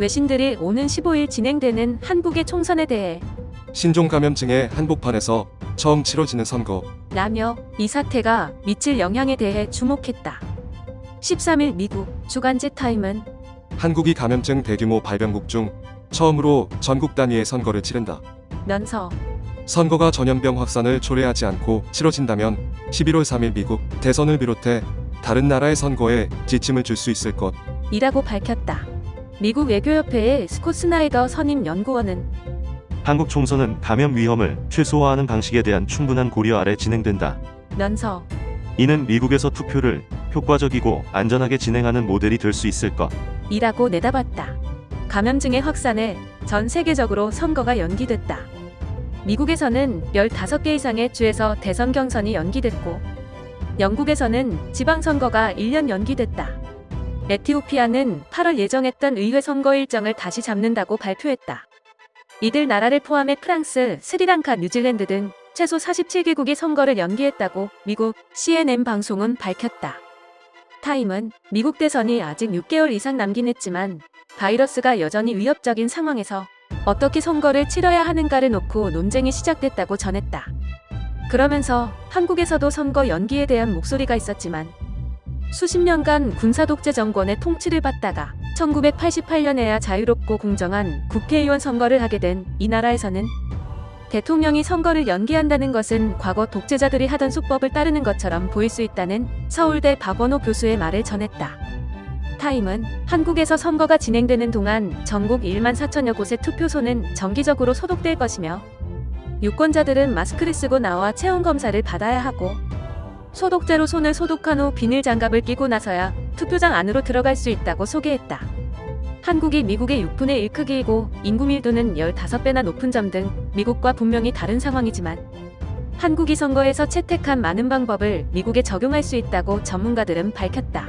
외신들이 오는 15일 진행되는 한국의 총선에 대해 신종 감염증의 한복판에서 처음 치러지는 선거. 라며 이 사태가 미칠 영향에 대해 주목했다. 13일 미국 주간지 타임은 한국이 감염증 대규모 발병국 중 처음으로 전국 단위의 선거를 치른다. 면서 선거가 전염병 확산을 초래하지 않고 치러진다면 11월 3일 미국 대선을 비롯해 다른 나라의 선거에 지침을 줄 수 있을 것. 이라고 밝혔다. 미국 외교협회의 스콧 스나이더 선임 연구원은 한국 총선은 감염 위험을 최소화하는 방식에 대한 충분한 고려 아래 진행된다. 면서 이는 미국에서 투표를 효과적이고 안전하게 진행하는 모델이 될 수 있을 것. 이라고 내다봤다. 감염증의 확산에 전 세계적으로 선거가 연기됐다. 미국에서는 15개 이상의 주에서 대선 경선이 연기됐고 영국에서는 지방선거가 1년 연기됐다. 에티오피아는 8월 예정했던 의회 선거 일정을 다시 잡는다고 발표했다. 이들 나라를 포함해 프랑스, 스리랑카, 뉴질랜드 등 최소 47개국이 선거를 연기했다고 미국 CNN 방송은 밝혔다. 타임은 미국 대선이 아직 6개월 이상 남긴 했지만 바이러스가 여전히 위협적인 상황에서 어떻게 선거를 치러야 하는가를 놓고 논쟁이 시작됐다고 전했다. 그러면서 한국에서도 선거 연기에 대한 목소리가 있었지만 수십 년간 군사 독재 정권의 통치를 받다가 1988년에야 자유롭고 공정한 국회의원 선거를 하게 된 이 나라에서는 대통령이 선거를 연기한다는 것은 과거 독재자들이 하던 수법을 따르는 것처럼 보일 수 있다는 서울대 박원호 교수의 말을 전했다. 타임은 한국에서 선거가 진행되는 동안 전국 1만 4천여 곳의 투표소는 정기적으로 소독될 것이며 유권자들은 마스크를 쓰고 나와 체온검사를 받아야 하고 소독제로 손을 소독한 후 비닐 장갑을 끼고 나서야 투표장 안으로 들어갈 수 있다고 소개했다. 한국이 미국의 6분의 1 크기이고 인구 밀도는 15배나 높은 점 등 미국과 분명히 다른 상황이지만 한국이 선거에서 채택한 많은 방법을 미국에 적용할 수 있다고 전문가들은 밝혔다.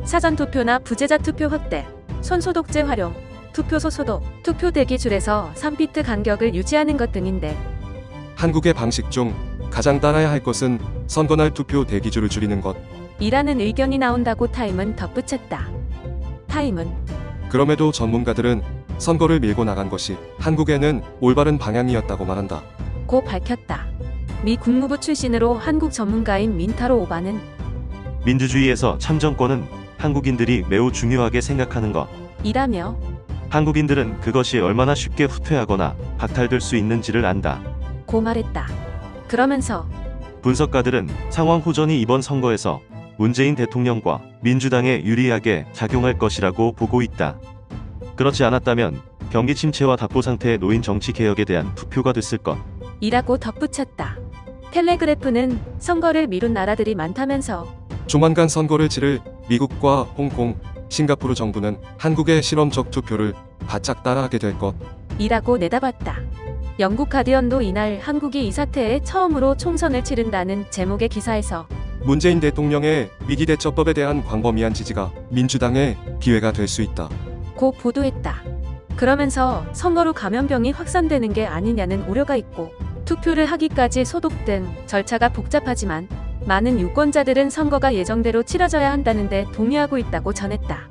사전투표나 부재자 투표 확대, 손소독제 활용, 투표소 소독, 투표 대기줄에서 3피트 간격을 유지하는 것 등인데 한국의 방식 중 가장 따라야 할 것은 선거날 투표 대기줄을 줄이는 것. 이라는 의견이 나온다고 타임은 덧붙였다. 타임은 그럼에도 전문가들은 선거를 밀고 나간 것이 한국에는 올바른 방향이었다고 말한다. 고 밝혔다. 미 국무부 출신으로 한국 전문가인 민타로 오바는 민주주의에서 참정권은 한국인들이 매우 중요하게 생각하는 것. 이라며 한국인들은 그것이 얼마나 쉽게 후퇴하거나 박탈될 수 있는지를 안다. 고 말했다. 그러면서 분석가들은 상황 호전이 이번 선거에서 문재인 대통령과 민주당에 유리하게 작용할 것이라고 보고 있다. 그렇지 않았다면 경기 침체와 답보 상태에 놓인 정치 개혁에 대한 투표가 됐을 것. 이라고 덧붙였다. 텔레그래프는 선거를 미룬 나라들이 많다면서 조만간 선거를 치를 미국과 홍콩, 싱가포르 정부는 한국의 실험적 투표를 바짝 따라하게 될 것. 이라고 내다봤다. 영국 가디언도 이날 한국이 이 사태에 처음으로 총선을 치른다는 제목의 기사에서 문재인 대통령의 위기대처법에 대한 광범위한 지지가 민주당의 기회가 될 수 있다. 고 보도했다. 그러면서 선거로 감염병이 확산되는 게 아니냐는 우려가 있고 투표를 하기까지 소독 등 절차가 복잡하지만 많은 유권자들은 선거가 예정대로 치러져야 한다는데 동의하고 있다고 전했다.